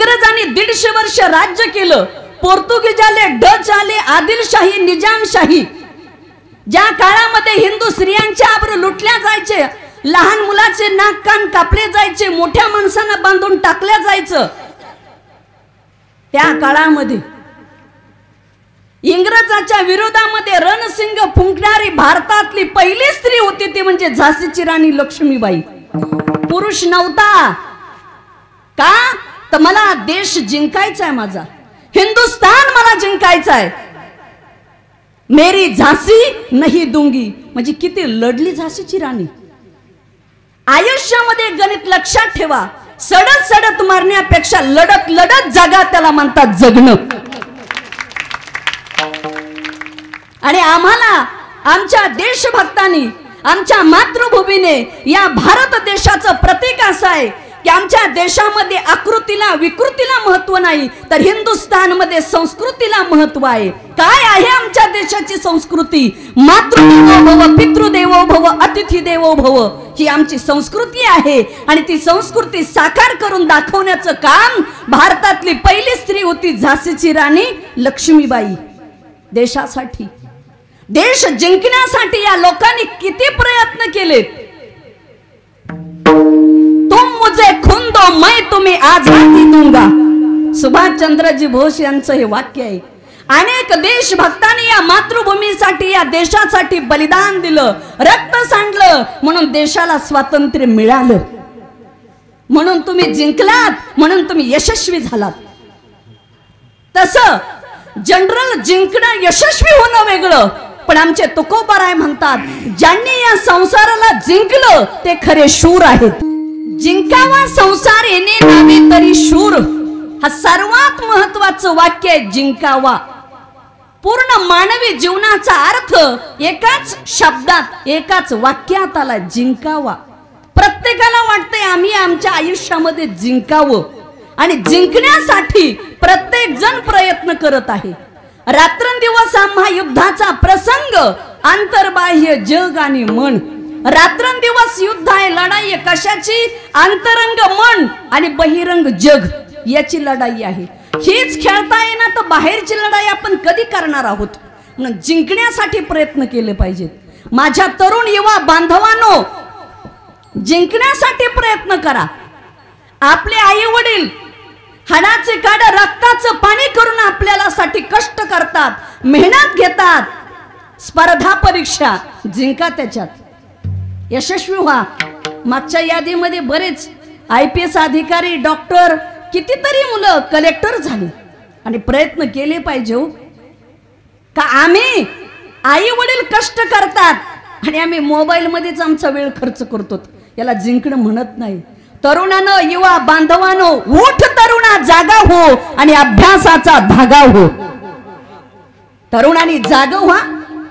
इंग्रजांनी 150 वर्ष राज्य केलं, पोर्तुगीज आले, डच आले, आदिलशाही, निजामशाही, ज्या काळामध्ये हिंदू स्त्रियांच्या आबरू लुटल्या जायचे, लहान मुलाचे नाक कान कापले जायचे, मोठ्या माणसांना बांधून टाकल्या जायचं, त्या काळामध्ये इंग्रजाच्या विरोधामध्ये रणसिंग फुंकणारी भारतातली पहिली स्त्री होती ती म्हणजे झाशीची राणी लक्ष्मीबाई. पुरुष नव्हता. का? तर मला देश जिंकायचा आहे, माझा हिंदुस्तान मला जिंकायचा आहे. मेरी झाशी नाही दूंगी म्हणजे किती लढली झाशीची राणी. आयुष्यामध्ये गणित लक्षात ठेवा, सडत सडत मारण्यापेक्षा लढत लढत जगा त्याला म्हणतात जगणं. आणि आम्हाला आमच्या देशभक्तांनी, आमच्या मातृभूमीने, या भारत देशाचं प्रतीक असं आहे की आमच्या देशामध्ये आकृतीला विकृतीला महत्व नाही, तर हिंदुस्थानमध्ये संस्कृतीला महत्व आहे. काय आहे आमच्या देशाची संस्कृती? मातृदेवो भव, पितृदेवो भव, अतिथी देवो भव ही आमची संस्कृती आहे. आणि ती संस्कृती साकार करून दाखवण्याचं काम भारतातली पहिली स्त्री होती झाशीची राणी लक्ष्मीबाई. देशासाठी, देश जिंकण्यासाठी या लोकांनी किती प्रयत्न केले. तुम मुझे खून दो, मैं तुम्हें आजादी दूंगा. सुभाषचंद्रजी बोस यांचं हे वाक्य आहे. अनेक देशभक्तांनी या मातृभूमीसाठी, या देशासाठी बलिदान दिलं, रक्त सांडलं, म्हणून देशाला स्वातंत्र्य मिळालं. म्हणून तुम्ही जिंकलात, म्हणून तुम्ही यशस्वी झालात. तसं जनरल जिंकणं, यशस्वी होणं वेगळं, पण आमचे तुकोबाराय म्हणतात ज्यांनी या संसाराला जिंकलं ते खरे शूर आहेत. जिंकावा संसार येणे नावे तरी शूर, हा सर्वात महत्वाचं वाक्य आहे. जिंकावा. पूर्ण मानवी जीवनाचा अर्थ एकाच शब्दात, एकाच वाक्यात आला, जिंकावा. प्रत्येकाला वाटतंय आम्ही आमच्या आयुष्यामध्ये जिंकावं, आणि जिंकण्यासाठी प्रत्येक जण प्रयत्न करत आहे. रात्रंदिवस आम्हा युद्धाचा प्रसंग, अंतर्बाह्य जग आणि मन. रात्रंदिवस युद्ध आहे, लढाई आहे. कशाची? अंतरंग मन आणि बहिरंग जग याची लढाई आहे. हीच खेळता येणार तर बाहेरची लढाई आपण कधी करणार आहोत? म्हणून जिंकण्यासाठी प्रयत्न केले पाहिजेत. माझ्या तरुण युवा बांधवांनो, जिंकण्यासाठी प्रयत्न करा. आपले आई वडील हाडाचे काढ, रक्ताचं पाणी करून आपल्याला साठी कष्ट करतात, मेहनत घेतात. स्पर्धा परीक्षा जिंका, त्याच्यात यशस्वी व्हा. मागच्या यादीमध्ये बरेच IPS अधिकारी, डॉक्टर, कितीतरी मुलं कलेक्टर झाले. आणि प्रयत्न केले पाहिजे हो. का आम्ही आई वडील कष्ट करतात आणि आम्ही मोबाईल मध्येच आमचा वेळ खर्च करतो, याला जिंकणं म्हणत नाही. तरुणांनो, युवा बांधवांनो, उठ तरुणा, जागा हो आणि अभ्यासाचा धागा हो. तरुणांनी जागा व्हा,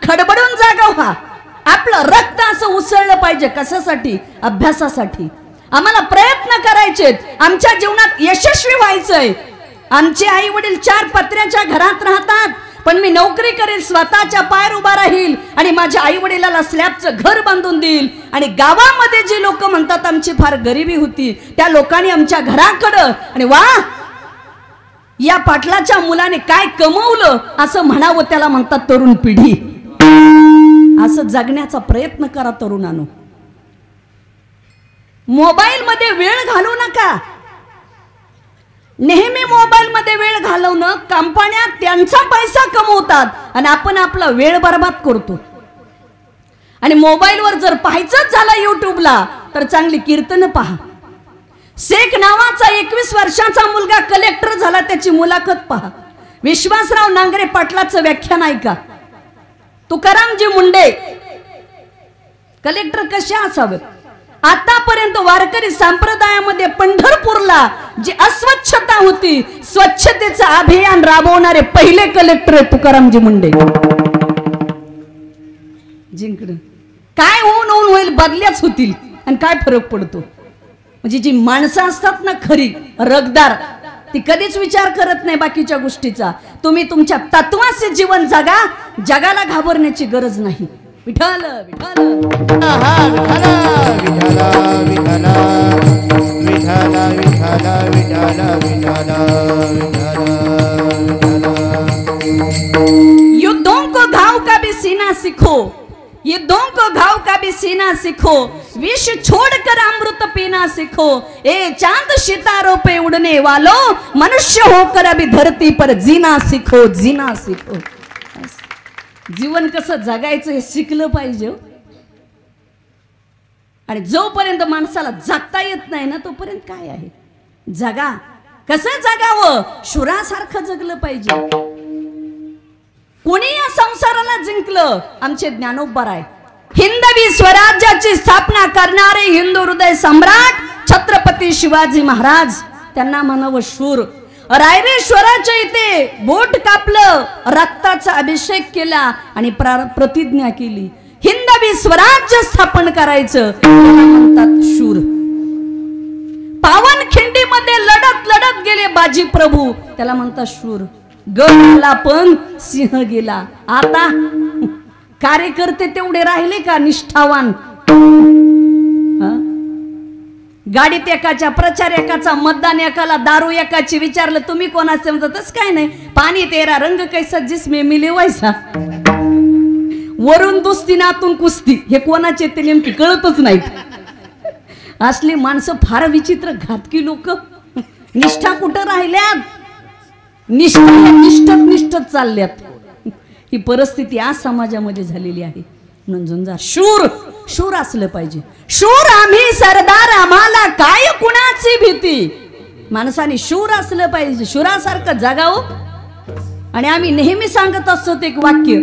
खडबडून जागा व्हा. आपलं रक्त असं उसळलं पाहिजे. कशासाठी? अभ्यासासाठी. आम्हाला प्रयत्न करायचे, आमच्या जीवनात यशस्वी व्हायचंय. आमचे आई वडील 4 पत्र्याच्या घरात राहतात, पण मी नोकरी करेल, स्वतःच्या पायावर उभा राहील आणि माझ्या आई वडिलाला स्लॅबचं घर बांधून देईल. आणि गावामध्ये जे लोक म्हणतात आमची फार गरिबी होती, त्या लोकांनी आमच्या घराकडं आणि वा या पाटलाच्या मुलाने काय कमवलं असं म्हणावं, त्याला म्हणतात तरुण पिढी. असं जगण्याचा प्रयत्न करा तरुणांनो. मोबाईल मध्ये वेळ घालवू नका. नेहमी मोबाईल मध्ये वेळ घालवणं, कंपन्या त्यांचा पैसा कमवतात आणि आपण आपला वेळ बर्बाद करतो. आणि मोबाईलवर जर पाहायचंच झालं युट्यूबला तर चांगली कीर्तन पहा. शेख नावाचा 21 वर्षाचा मुलगा कलेक्टर झाला, त्याची मुलाखत पहा. विश्वासराव नांगरे पाटलाचं व्याख्यान ऐका. तुकारामजी मुंडे कलेक्टर कसे असावेत? आतापर्यंत वारकरी संप्रदायामध्ये पंढरपूरला जी अस्वच्छता होती, स्वच्छतेचं अभियान राबवणारे पहिले कलेक्टर आहे तुकारामजी मुंडे. जिंकणं काय होऊन होईल, बदल्याच होतील. आणि काय फरक पडतो? म्हणजे जी माणसं असतात ना खरी रगदार, ती कधीच विचार करत नाही बाकीच्या गोष्टीचा. तुम्ही तुमच्या तत्वाचे जीवन जगा, जगाला घाबरण्याची गरज नाही. विठ्ठल विठ्ठल युद्धों को घाव का भी सीना सीखो, युद्धों को घाव का भी सीना सीखो, विष छोड़कर अमृत पीना सीखो। ए चांद सितारों पे उड़ने वालों, मनुष्य होकर अभी धरती पर जीना सीखो, जीना सीखो। जीवन कसं जगायचं हे शिकलं पाहिजे। आणि जोपर्यंत माणसाला जगता येत नाही ना तोपर्यंत काय आहे, जगा। कसं जगावं, शुरासारखं जगलं पाहिजे। कोणी या संसाराला जिंकलं, आमचे ज्ञानोबराय। हिंदवी स्वराज्याची स्थापना करणारे हिंदू हृदय सम्राट छत्रपती शिवाजी महाराज, त्यांना म्हणावं शूर। रायरेश्वराच्या इथे बोट कापलं, रक्ताचा अभिषेक केला आणि प्रतिज्ञा केली, हिंदवी स्वराज्य स्थापन करायचं, त्याला म्हणतात शूर। पावनखिंडीमध्ये लढत लढत गेले बाजी प्रभू, त्याला म्हणतात शूर। गडाला पण सिंह गेला। आता कार्यकर्ते तेवढे राहिले का निष्ठावान? गाडीत एकाच्या, प्रचार एकाचा, मतदान एकाला, दारू एकाची, विचारलं तुम्ही कोणाचे म्हणतातच काय नाही, पाणी तेरा रंग कैसा जिसमें मिले वैसा। वरून दुस्ती नातून कुस्ती, हे कोणाचे ते नेमकी कळतच नाहीत। असली माणसं फार विचित्र, घातकी लोक। निष्ठा कुठं राहिल्यात? निष्ठत चालल्यात। ही परिस्थिती आज समाजामध्ये झालेली आहे। म्हणून झुंजार शूर, शूर असलं पाहिजे। शूर आम्ही सरदार, आम्हाला काय कुणाची भीती। माणसाने शूर असलं पाहिजे, शुरासारखं जगावं। आणि आम्ही नेहमी सांगत असतो एक वाक्य,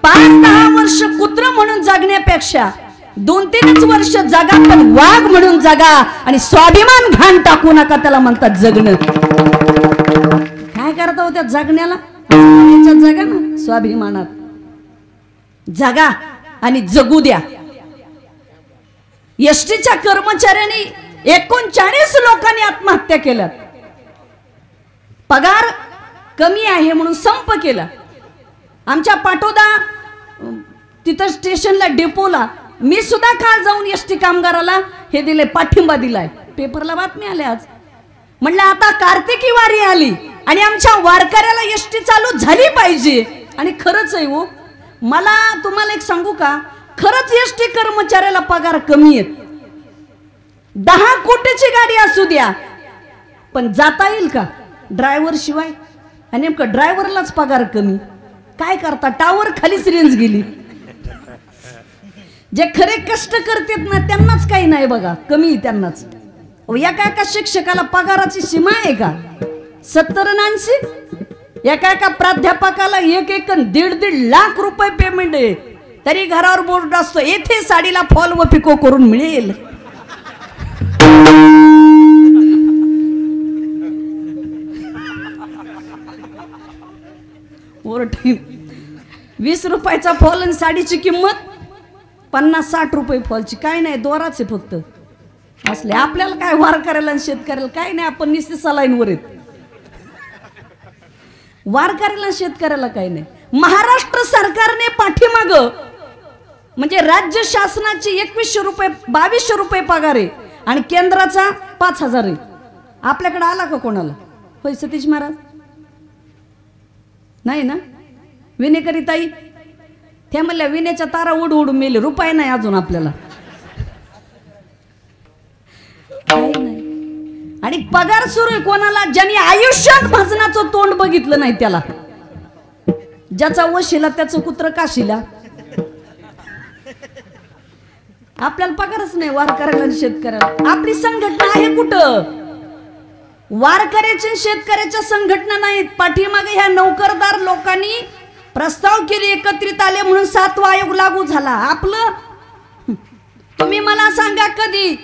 5-10 वर्ष कुत्र म्हणून जगण्यापेक्षा 2-3 वर्ष जगा, पण वाघ म्हणून जगा आणि स्वाभिमान घाण टाकू नका, त्याला म्हणतात जगणं। काय करता होत्या जगण्याला? जगा ना स्वाभिमानात, जगा आणि जगू द्या। एसटीच्या कर्मचाऱ्यांनी 39 लोकांनी आत्महत्या केल्या। पगार कमी आहे म्हणून संप केला। आमच्या पाटोदा तिथं स्टेशनला, डेपोला मी सुद्धा काल जाऊन एसटी कामगाराला हे दिले, पाठिंबा दिलाय। पेपरला बातमी आल्या आज। म्हणलं आता कार्तिकी वारी आली आणि आमच्या वारकऱ्याला एसटी चालू झाली पाहिजे। आणि खरंच आहे हो, मला तुम्हाला एक सांगू का, खरंच एसटी कर्मचाऱ्याला पगार कमी आहेत। 10 कोटीची गाडी असू द्या, पण जाता येईल का ड्रायव्हर शिवाय? आणि नेमकं ड्रायव्हरलाच पगार कमी, काय करता? टावर खालीच रेंज गेली। जे खरे कष्ट करतात ना त्यांनाच काही नाही बघा, कमी त्यांनाच। एका शिक्षकाला पगाराची सीमा आहे का? 70-80? एका प्राध्यापकाला 1-1.5 लाख रुपये पेमेंट आहे, तरी घरावर बोर्ड असतो, येथे साडीला फॉल व पिको करून मिळेल। ओरठी 20 रुपयाचा फॉल आणि साडीची किंमत 50-60 रुपये फॉलची, काय नाही दोराच आहे फक्त। असले आपल्याला काय वारकऱ्याला आणि शेतकऱ्याला काय नाही, आपण निस्ते सलाईनवर आहेत। वारकऱ्याला शेतकऱ्याला काही नाही। महाराष्ट्र सरकारने पाठीमाग म्हणजे राज्य शासनाची 2100 रुपये 2200 रुपये पगार आहे आणि केंद्राचा 5000 आहे। आपल्याकडे आला का कोणाला? होय सतीश महाराज? नाही ना। विनेकरी ताई त्या म्हणल्या विनेच्या तारा उड उडून मेले, रुपये नाही अजून आपल्याला। आणि पगार सुरू आहे कोणाला? ज्यांनी आयुष्यात भजनाचं तोंड बघितलं नाही त्याला। ज्याचा वशिला त्याचं कुत्र काशीला। आपल्याला पगारच नाही वारकऱ्याला आणि शेतकऱ्याला। आपली संघटना आहे कुठं? वारकऱ्याच्या शेतकऱ्याच्या संघटना नाहीत। पाठीमागे ह्या नोकरदार लोकांनी प्रस्ताव केले, एकत्रित आले म्हणून 7वा आयोग लागू झाला। आपलं तुम्ही मला सांगा, कधी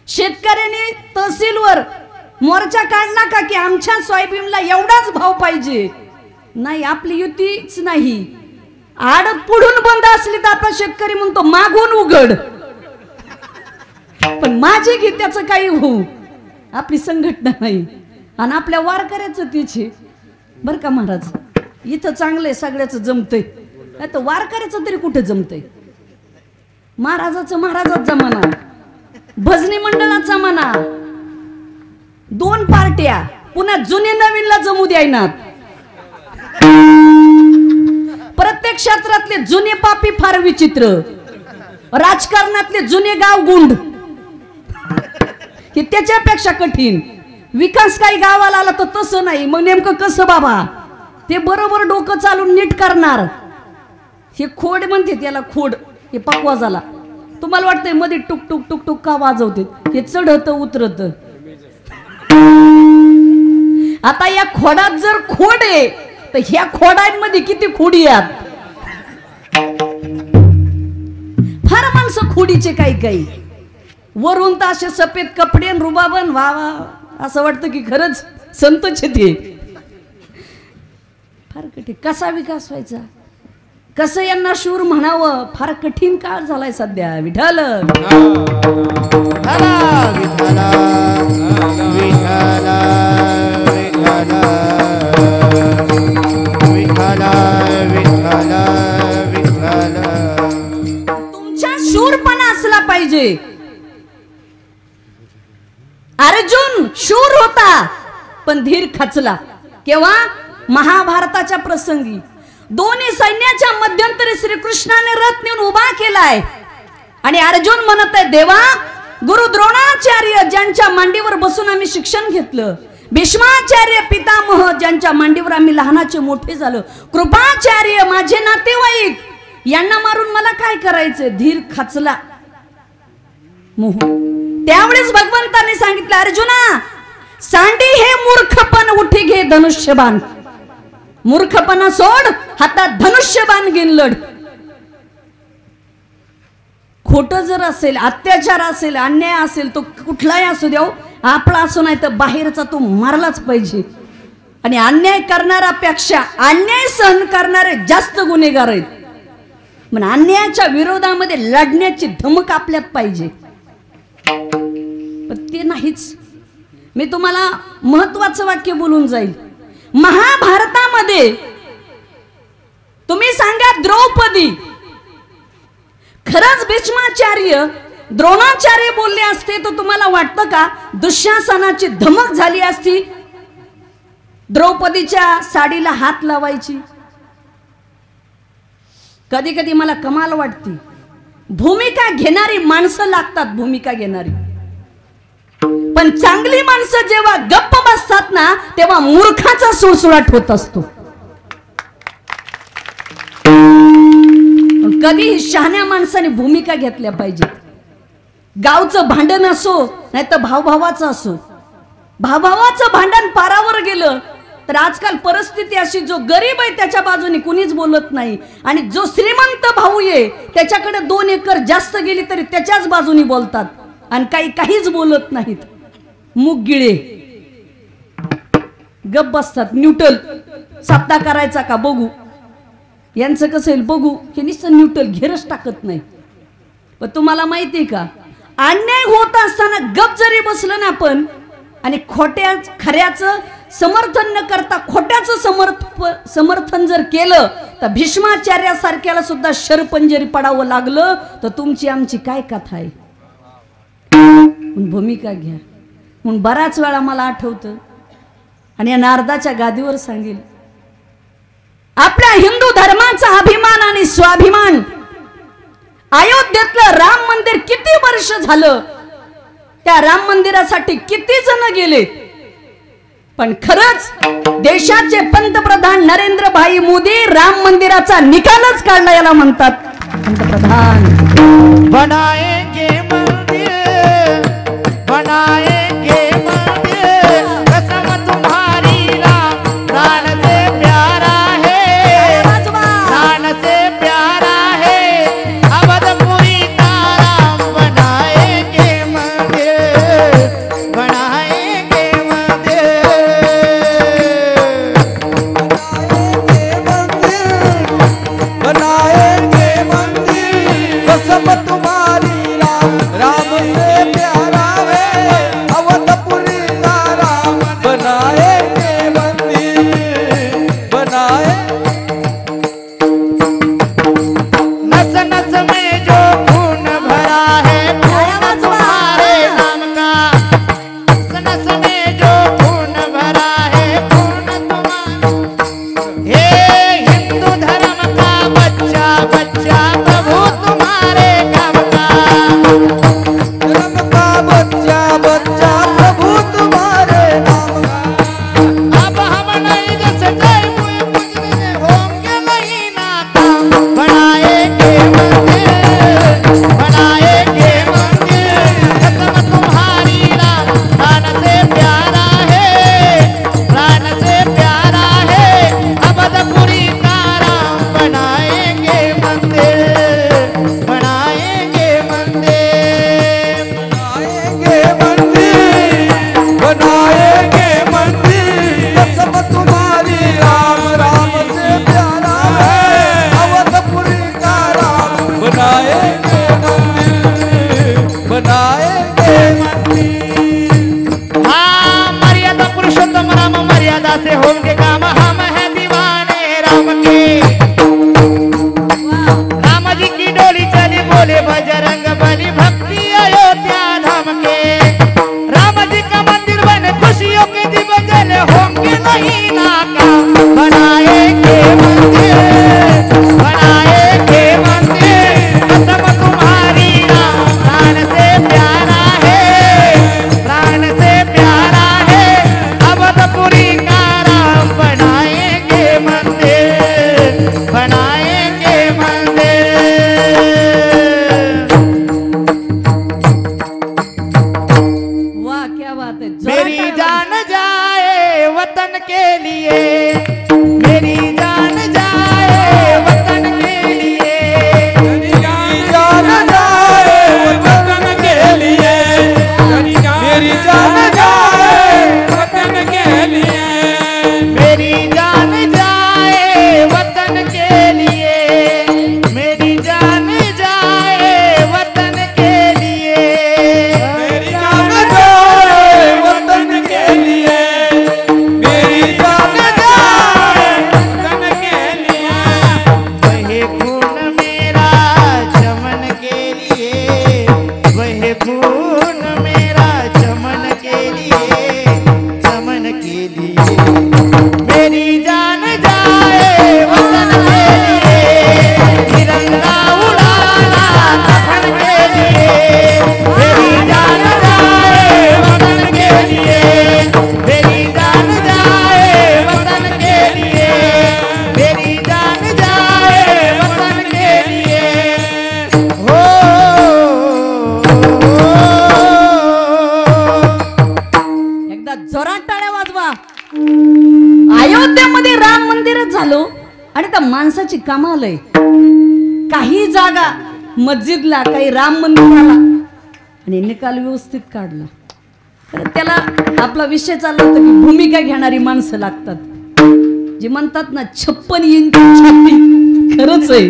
शेतकऱ्यांनी तहसीलवर मोर्चा काढला का की आमच्या सोयाबीनला एवढाच भाव पाहिजे? नाही, आपली युतीच नाही। आडत पुढून बंद असली तर आपला शेतकरी म्हणतो मागून उघड, पण माझे घे त्याचं काही होऊ। आपली संघटना नाही आणि आपल्या वारकऱ्याचं तिचे बरं का महाराज। इथं चांगलंय, सगळ्याच जमतंय, नाही तर वारकऱ्याचं तरी कुठे जमतंय. महाराजाचा जमाना, भजनी मंडळाचा म्हणा, 2 पार्ट्या पुन्हा जुने नवीनला जमू द्यायनात. प्रत्येक क्षेत्रातले जुने पापी फार विचित्र, राजकारणातले जुने गाव गुंड हे त्याच्यापेक्षा कठीण. विकास काही गावाला आला तर तसं नाही. मग नेमकं कसं बाबा ते बरोबर डोकं चालून नीट करणार. हे खोड म्हणते त्याला, खोड. हे पकवा झाला. तुम्हाला वाटतंय मध्ये टुक टुक टुक टुक का वाजवते? हे चढत उतरत. आता या खोडात जर खोड आहे तर ह्या खोडांमध्ये किती खोडी आहेत. फार माणसं खोडीचे काही वरून तर असे सफेद कपडे रुबाबन वा वा असं वाटतं की खरंच संतच ते. फार कठीण. कसा विकास व्हायचा, कसं यांना शूर म्हणावं, फार कठीण काळ झालाय सध्या. विठ्ठल तुमच्या शूरपणा असला पाहिजे. अर्जुन शूर होता पण धीर खचला. केव्हा? महाभारताच्या प्रसंगी. दोन्ही सैन्याच्या मध्यंतरी श्रीकृष्णाने रथ नेऊन उभा केलाय आणि अर्जुन म्हणत आहे, देवा, गुरु द्रोणाचार्य ज्यांच्या मांडीवर बसून आम्ही शिक्षण घेतलं, भीष्माचार्य पितामह ज्यांच्या मांडीवर आम्ही लहानाचे मोठे झालो, कृपाचार्य माझे नातेवाईक, यांना मारून मला काय करायचे? धीर खचला. त्यावेळेस भगवंताने सांगितलं, अर्जुना, सांडी हे मूर्खपण, उठी घे धनुष्यबाण. मूर्खपणा सोड, हातात धनुष्यबाण घेऊन लढ. खोट जर असेल, अत्याचार असेल, अन्याय असेल, तो कुठलाही असू द्या, आपला असो नाही तर बाहेरचा, तो मारलाच पाहिजे. आणि अन्याय करणाऱ्यापेक्षा अन्याय सहन करणारे जास्त गुन्हेगार आहेत. म्हणजे अन्यायाच्या विरोधामध्ये लढण्याची धमक आपल्यात पाहिजे. पण ते नाहीच. मी तुम्हाला महत्वाचं वाक्य बोलून जाईल. महाभारतामध्ये तुम्ही सांगा, द्रौपदी खरंच भीष्माचार्य द्रोणाचार्य बोलले असते तर तुम्हाला वाटतं का दुःशासनाची धमक झाली असती द्रौपदीच्या साडीला हात लावायची? कधी कधी मला कमाल वाटते. भूमिका घेणारी माणसं लागतात, भूमिका घेणारी. पण चांगली माणसं जेव्हा गप्प बसतात ना, तेव्हा मूर्खाचा सुळसुळाट होत असतो. कधी शहाण्या माणसाने भूमिका घेतल्या पाहिजे. गावचं भांडण असो नाही तर भावभावाचं असो, भावभावाचं भांडण पारावर गेलं तर आजकाल परिस्थिती अशी, जो गरीब आहे त्याच्या बाजूने कुणीच बोलत नाही आणि जो श्रीमंत भाऊ आहे त्याच्याकडे 2 एकर जास्त गेली तरी त्याच्याच बाजूने बोलतात आणि काहीच बोलत नाहीत. मुगगिळे गप बसतात. न्यूट्रल सत्ता करायचा का बघू, यांचं कसं येईल बघू, हे नुसतं न्यूट्रल घेरच टाकत नाही. पण तुम्हाला माहिती आहे का, अन्याय होत असताना गप जरी बसलं ना आपण आणि खऱ्याचं समर्थन न करता खोट्याचं समर्थन जर केलं तर भीष्माचार्यासारख्याला सुद्धा शरपंजरी पडावं लागलं तर तुमची आमची काय कथा आहे? भूमिका घ्या. म्हणून बराच वेळा मला आठवतं आणि या नारदाच्या गादीवर सांगेल, आपल्या हिंदू धर्माचा अभिमान आणि स्वाभिमान, अयोध्येतलं राम मंदिर किती वर्ष झालं, त्या राम मंदिरासाठी किती जण गेले, पण खरंच देशाचे पंतप्रधान नरेंद्र भाई मोदी राम मंदिराचा निकालच काढला. याला म्हणतात पंतप्रधान. बनाएंगे मंदिर, बनाएंगे मंदिर, कसम तुम्हारी राम प्राण से प्यारा है, प्राण से प्यारा है, अवधपुरी का राम बनाएंगे मंदिर, बनाएंगे मंदिर, बनाएंगे मंदिर, कसम तुम्हारी राम, राम से प्यारा है, मंदिर, बनाएंगे मंदिर, बनाएंगे मंदिर, बनाएंगे मंदिर, कसम तुम्हारी राम राम से प्यारा है अवधपुरी का राम। बनाएंगे मंदिर, बनाएंगे मंदिर। हाँ मर्यादा पुरुषोत्तम राम मर्यादा से होंगे काम, हम हैं दीवाने राम के। राम जी की डोली चली बोले बजरंग बली, भक्ति अयोध्या धाम के। राम जी का मंदिर बने खुशियों के दीप जले, होंगे नहीं नाकाम। बनाएंगे मंदिर, बनाएंगे मंदिर, कसम तुम्हारी राम प्राण से प्यारा है, प्राण से प्यारा है अवधपुरी का राम। बनाएंगे मंदिर, बनाएंगे मंदिर। वाह क्या बात है, जोरात मेरी टाळ्या जान जाए वतन के लिए, मेरी जान जाए वतन के लिए, मेरी जान जाए वतन के लिए, मेरी जान जाए वतन के लिए, मेरी जान जाए वतन के लिए, मेरी जान जाए वतन के लिए, मेरी जान जाए वतन के लिए, मेरी जान जाए वतन के लिए। वही खून मेरा चमन के लिए, वही खून मेरा चमन के लिए, चमन के लिए। मेरी जान जाए वतन के लिए, तिरंगा उड़ाना कफन के लिए। मेरी जान जाए वतन के लिए, मेरी जान जाए वतन के लिए, मेरी जान जाए वतन के लिए। हो एकदा जोरात टाळ्या वाजवा. अयोध्येमध्ये राम मंदिरच झालो आणि त्या माणसाची कमाल आहे. काही जागा मस्जिदला, काही राम मंदिराला, आणि निकाल व्यवस्थित काढला. तर त्याला आपला विषय चालला होता की भूमिका घेणारी माणसं लागतात, जे म्हणतात ना 56 इंच छाती. खरंच आहे,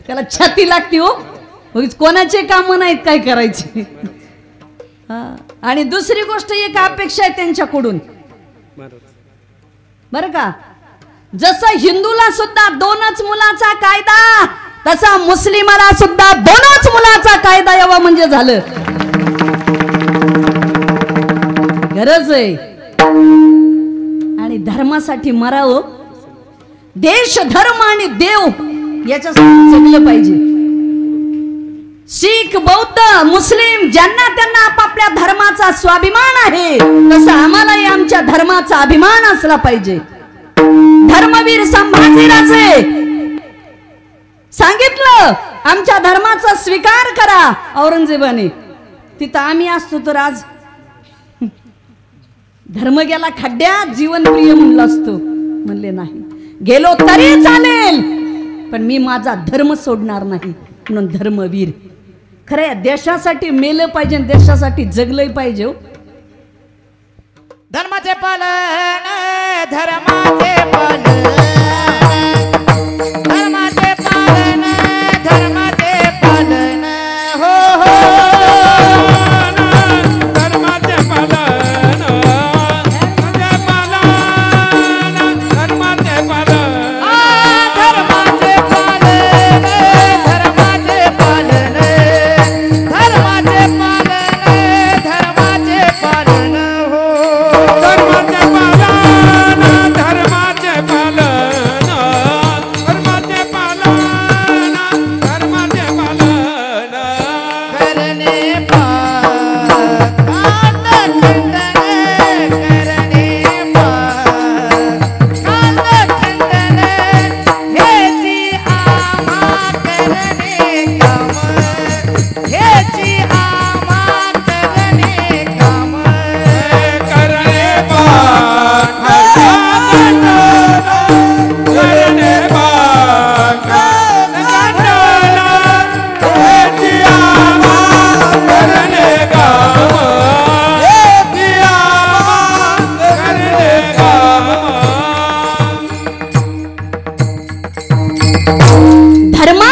त्याला छाती लागते हो. उगीच कोणाचे कामं नाहीत काय करायचे. हा. आणि दुसरी गोष्ट एक अपेक्षा आहे त्यांच्याकडून, बरं का. जसं हिंदूला सुद्धा 2च मुलाचा कायदा, तसा मुस्लिमाला सुद्धा 2च मुलाचा कायदा यावा म्हणजे झालं. गरज आहे. आणि धर्मासाठी मरावं, देश धर्म आणि देव याच्यासाठी जगलं पाहिजे. शीख, बौद्ध, मुस्लिम ज्यांना त्यांना आपापल्या धर्माचा स्वाभिमान आहे, तसं आम्हालाही आमच्या धर्माचा अभिमान असला पाहिजे. धर्मवीर संभाजीराजे सांगितलं आमच्या धर्माचा स्वीकार करा औरंगजेबाने. तिथं आम्ही असतो तर आज धर्म गेला खड्ड्यात, जीवनप्रिय म्हणलं असतो. म्हणले नाही, गेलो तरी चालेल पण मी माझा धर्म सोडणार नाही. म्हणून धर्मवीर खरं देशासाठी मेलं पाहिजे, देशासाठी जगलंही पाहिजे. धर्माचे पालन, धर्माचे पालन, धर्माचे पालन, धर्माचे पालन. हो हो धर्माचे पालन, धर्माचे पालन, धर्माचे पालन. धर्माचे पालन, धर्माचे पालन, धर्माचे पालन, धर्माचे पालन. हो धर्माचे पालन, धर्माचे पालन,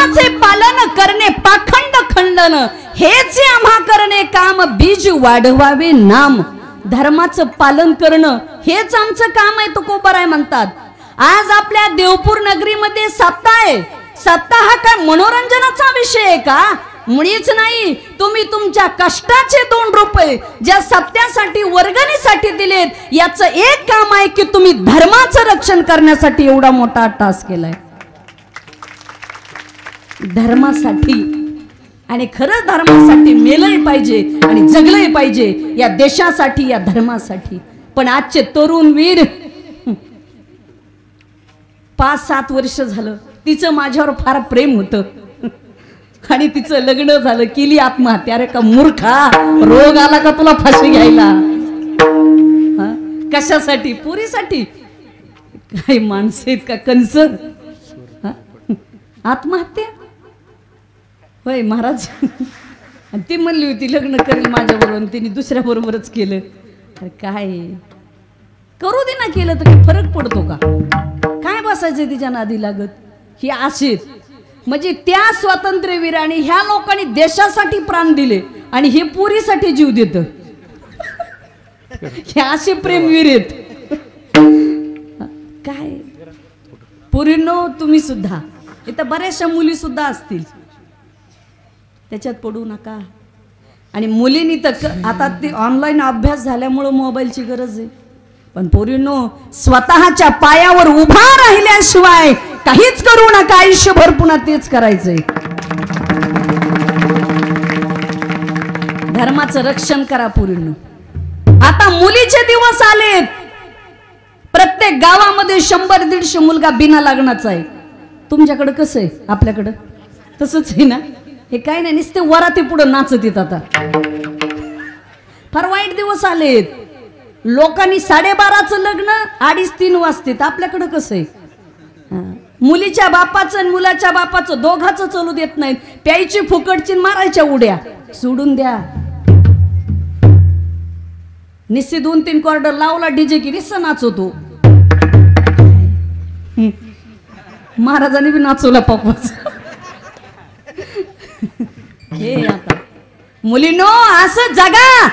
धर्माचे पालन करणे पाखंड खंडन, हेच आम्हा करणे काम, बीज वाढवावे नाम. धर्माचं पालन करणं हेच आमचं काम आहे, तुकोबाराय म्हणतात. आज आपल्या देवपूर नगरीमध्ये सप्ताह आहे. सप्ताह हा काय मनोरंजनाचा विषय आहे का? मुळीच नाही. तुम्ही तुमच्या कष्टाचे 2 रुपये ज्या सप्त्यासाठी वर्गणीसाठी दिलेत, याचं एक काम आहे की तुम्ही धर्माचं रक्षण करण्यासाठी एवढा मोठा टास्क केलाय. धर्मासाठी, आणि खरंच धर्मासाठी मेलही पाहिजे आणि जगलंही पाहिजे, या देशासाठी, या धर्मासाठी. पण आजचे तरुण वीर, 5-7 वर्ष झालं तिचं माझ्यावर फार प्रेम होतं आणि तिचं लग्न झालं, केली आत्महत्या. अरे का मूर्खा, रोग आला का तुला फाशी घ्यायला? कशासाठी? पुरीसाठी? काही माणसं आहेत का कंस? आत्महत्या होय महाराज. ती म्हणली होती लग्न करेल माझ्याबरोबर, तिने दुसऱ्या बरोबरच केलं. अरे काय करू दे ना, केलं तर काही फरक पडतो का? काय बसायचं तिच्या नादी लागत? ही अशीच म्हणजे त्या स्वातंत्र्यवीरांनी, ह्या लोकांनी देशासाठी प्राण दिले आणि हे पुरीसाठी जीव देत. हे असे प्रेमवीर आहेत. काय पुरीनो, तुम्ही सुद्धा इथं बऱ्याचशा मुली सुद्धा असतील, त्याच्यात पडू नका. आणि मुलींनी तर आता ते ऑनलाईन अभ्यास झाल्यामुळं मोबाईलची गरज आहे. पण पोरींनो, स्वतःच्या पायावर उभा राहिल्याशिवाय काहीच करू नका. आयुष्यभर पुन्हा तेच करायचंय. धर्माचं रक्षण करा पोरींनो. आता मुलीचे दिवस आलेत. प्रत्येक गावामध्ये 100-150 मुलगा बिना लग्नाचा आहे. तुमच्याकडे कसं आहे? आपल्याकडं तसंच आहे ना? हे काय नाही, नुसते वराती पुढे नाचत येत. आता फार वाईट दिवस आलेत. लोकांनी 12:30चं लग्न 2:30-3 वाजतेत. आपल्याकडं कसं आहे? मुलीच्या बापाचं आणि मुलाच्या बापाचं दोघाचं चालू देत नाहीत. प्यायची फुकटची, मारायच्या उड्या. सोडून द्या. निस्सी 2-3 कॉर्डर लावला डीजे की निस्सा नाचवतो. महाराजांनी बी नाचवला पप्पाच. हे आता मुलींनो, असं जगा.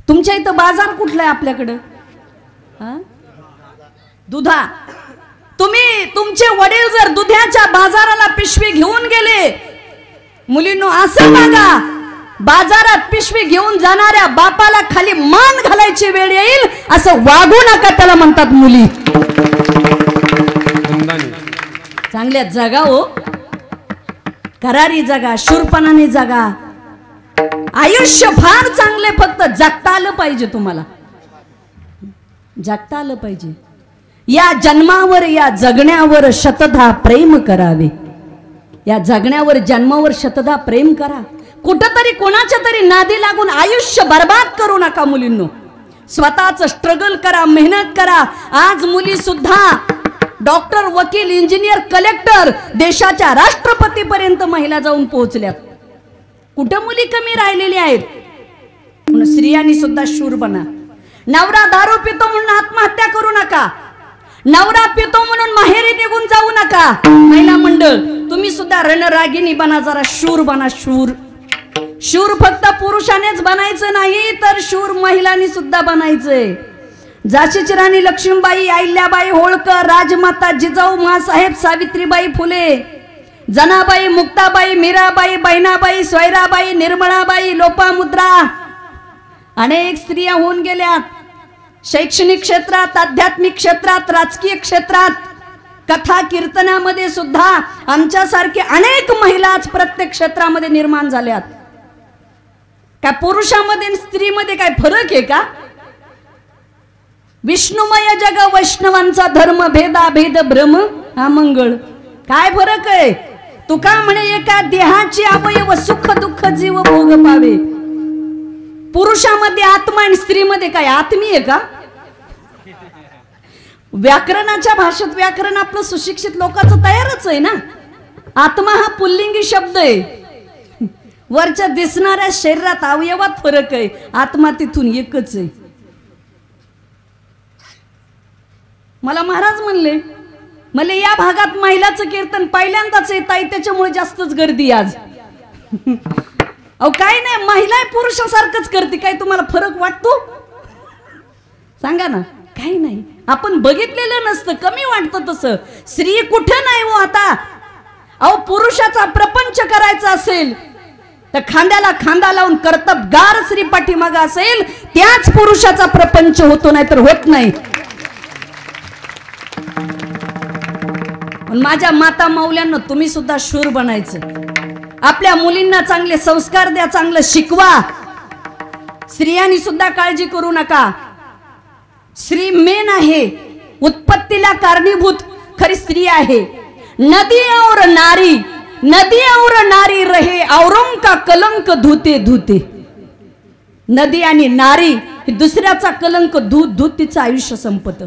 तुमच्या इथं बाजार कुठला आहे आपल्याकडं? दुधा. तुम्ही तुमचे वडील जर दुधाच्या बाजाराला पिशवी घेऊन गेले, मुलींनो असं बघा, बाजारात पिशवी घेऊन जाणाऱ्या बापाला खाली मान घालायची वेळ येईल. असं वागू नका, त्याला म्हणतात मुली. चांगल्या जगा हो, करारी जगा, शूरपणाने जगा. आयुष्य फार चांगले, फक्त जगता आलं पाहिजे. तुम्हाला जगता आलं पाहिजे. या जन्मावर, या जगण्यावर शतधा प्रेम करावे. या जगण्यावर, जन्मावर शतधा प्रेम करा. कुठंतरी कोणाच्या तरी नादी लागून आयुष्य बर्बाद करू नका मुलींनो. स्वतःच स्ट्रगल करा, मेहनत करा. आज मुली सुद्धा डॉक्टर, वकील, इंजिनियर, कलेक्टर, देशाच्या राष्ट्रपती पर्यंत महिला जाऊन पोहोचल्यात. कुठं मुली कमी राहिलेल्या आहेत? म्हणून स्त्रियांनी सुद्धा शूर बना. नवरा दारू पितो म्हणून आत्महत्या करू नका. नवरा पितो म्हणून माहेरी निघून जाऊ नका. महिला मंडळ, तुम्ही सुद्धा रणरागिणी बना, जरा शूर बना. शूर शूर फक्त पुरुषानेच बनायचं नाही, तर शूर महिलांनी सुद्धा बनायचंय. झाशीची राणी लक्ष्मीबाई, अहिल्याबाई होळकर, राजमाता जिजाऊ माँसाहेब सावित्रीबाई फुले, जनाबाई, मुक्ताबाई, मीराबाई, बहिणाबाई, सोयराबाई, निर्मळाबाई, लोपामुद्रा, अनेक स्त्रिया होऊन गेल्यात. शैक्षणिक क्षेत्रात, आध्यात्मिक क्षेत्रात, राजकीय क्षेत्रात, कथा कीर्तनामध्ये सुद्धा आमच्यासारखे अनेक महिला आज प्रत्येक क्षेत्रामध्ये निर्माण झाल्यात. काय पुरुषामध्ये स्त्रीमध्ये काय फरक आहे का? विष्णुमय जग वैष्णवांचा धर्म, भेदा भेद भ्रम हा मंगळ. काय फरक आहे? तुका म्हणे एका देहाची अवयव, सुख दुःख जीव भोग पावे. पुरुषामध्ये आत्मा आणि स्त्रीमध्ये काय आत्मीय का? व्याकरणाच्या भाषेत व्याकरण आपलं सुशिक्षित लोकांचं तयारच आहे ना. आत्मा हा पुल्लिंगी शब्द आहे. वरच्या दिसणाऱ्या शरीरात अवयवात फरक आहे, आत्मा तिथून एकच आहे. मला महाराज म्हणले मला या भागात महिलाचं कीर्तन पहिल्यांदाच येत आहे, त्याच्यामुळे जास्तच गर्दी आज. अहो काय नाही, महिला पुरुषासारखंच करते, काय तुम्हाला फरक वाटतो सांगा ना? काही नाही, आपण बघितलेलं नसतं, कमी वाटतं तसं. स्त्री कुठे नाही हो आता. अहो पुरुषाचा प्रपंच करायचा असेल तर खांद्याला खांदा लावून कर्तबगार स्त्री पाठीमागे असेल, त्याच पुरुषाचा प्रपंच होतो, नाही तर होत नाही. माझ्या माता मौल्यांना तुम्ही सुद्धा शूर बनायचं. आपल्या मुलींना चांगले संस्कार द्या, चांगलं शिकवा. स्त्रियांनी सुद्धा काळजी करू नका. स्त्री मेन आहे, उत्पत्तीला कारणीभूत खरी स्त्री आहे. नदी और नारी, नदी और नारी रहे औरों का कलंक धुते धुते. नदी आणि नारी दुसऱ्याचा कलंक धूत धूत तिचं आयुष्य संपत.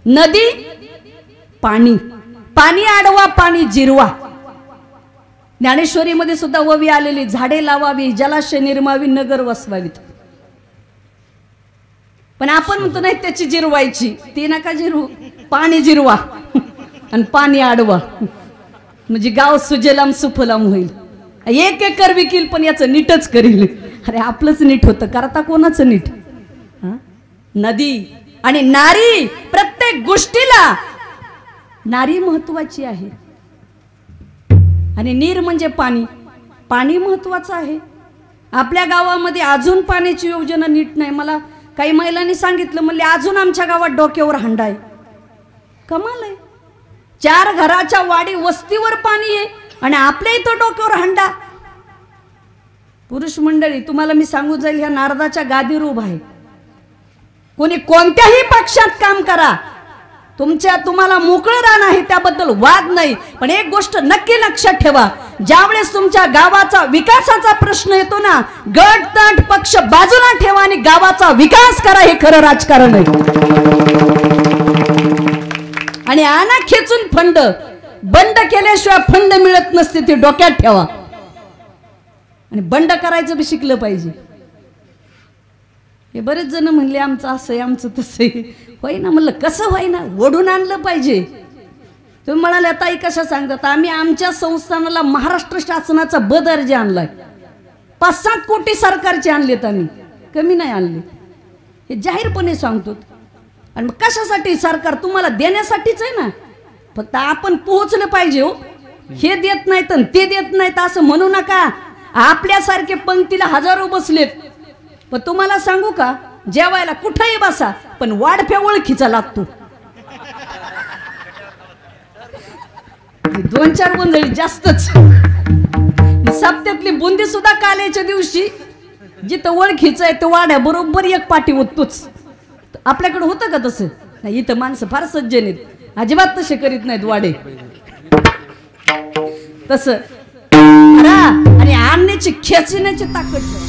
नदी पाणी, पाणी अडवा पाणी जिरवा. ज्ञानेश्वरीमध्ये सुद्धा ओवी आलेली, झाडे लावावी, जलाशय निर्मावी, नगर वसवावीत. पण आपण म्हणतो नाही त्याची जिरवायची, ती नका जिरवू, पाणी जिरवा आणि पाणी अडवा, म्हणजे गाव सुजलाम सुफलाम होईल. 1 एकर विकील पण याचं नीटच करील. अरे आपलंच नीट होतं, करता कोणाचं नीट? नदी आणि नारी, प्रत्येक गोष्टीला नारी महत्वाची आहे. आणि नीर म्हणजे पाणी, पाणी महत्वाचं आहे. आपल्या गावामध्ये अजून पाण्याची योजना नीट नाही. मला काही महिलांनी सांगितलं, म्हणले अजून आमच्या गावात डोक्यावर हंडा आहे. कमाल आहे, 4 घराच्या वाडी वस्तीवर पाणी आहे आणि आपल्या इथं डोक्यावर हंडा. पुरुष मंडळी, तुम्हाला मी सांगू जाईल, ह्या नारदाच्या गादीवर उभा आहे. कोणी कोणत्याही पक्षात काम करा, तुम्हाला मोकळं रान आहे, त्याबद्दल वाद नाही. पण एक गोष्ट नक्की लक्षात ठेवा, ज्यावेळेस तुमच्या गावाचा विकासाचा प्रश्न येतो ना, गट तट पक्ष बाजूला ठेवा आणि गावाचा विकास करा. हे खरं राजकारण आहे. आणि आणा खेचून फंड, बंड केल्याशिवाय फंड मिळत नसते, ते डोक्यात ठेवा. आणि बंड करायचं बी शिकलं पाहिजे. हे बरेच जण म्हणले आमचं असं आहे, आमचं तसं आहे. होय ना, म्हणलं कसं होय ना, ओढून आणलं पाहिजे. तुम्ही म्हणाले ताई कशा सांगतात? आम्ही आमच्या संस्थानाला महाराष्ट्र शासनाचा ब दर्जा आणलाय. 5-7 कोटी सरकारचे आणलेत आम्ही, कमी नाही आणले. हे जाहीरपणे सांगतो. आणि मग कशासाठी? सरकार तुम्हाला देण्यासाठीच आहे ना. फक्त आपण पोहोचलं पाहिजे. हो, हे देत नाहीत ते देत नाहीत असं म्हणू नका. आपल्यासारखे पंक्तीला हजारो बसलेत. पण तुम्हाला सांगू का, जेवायला कुठेही बसा, पण वाढप्या ओळखीचा लागतो. 2-4 गोंधळी जास्तच. सप्त्यातली बुंदी सुद्धा काल्याच्या दिवशी जिथं ओळखीचं आहे, तो वाड्या बरोबर एक पाठी होतोच. आपल्याकडे होतं का तसं? नाही, इथं माणसं फार सज्जन आहेत, अजिबात तसे करीत नाहीत वाडे. तसं आणि आणण्याची खेचण्याची ताकद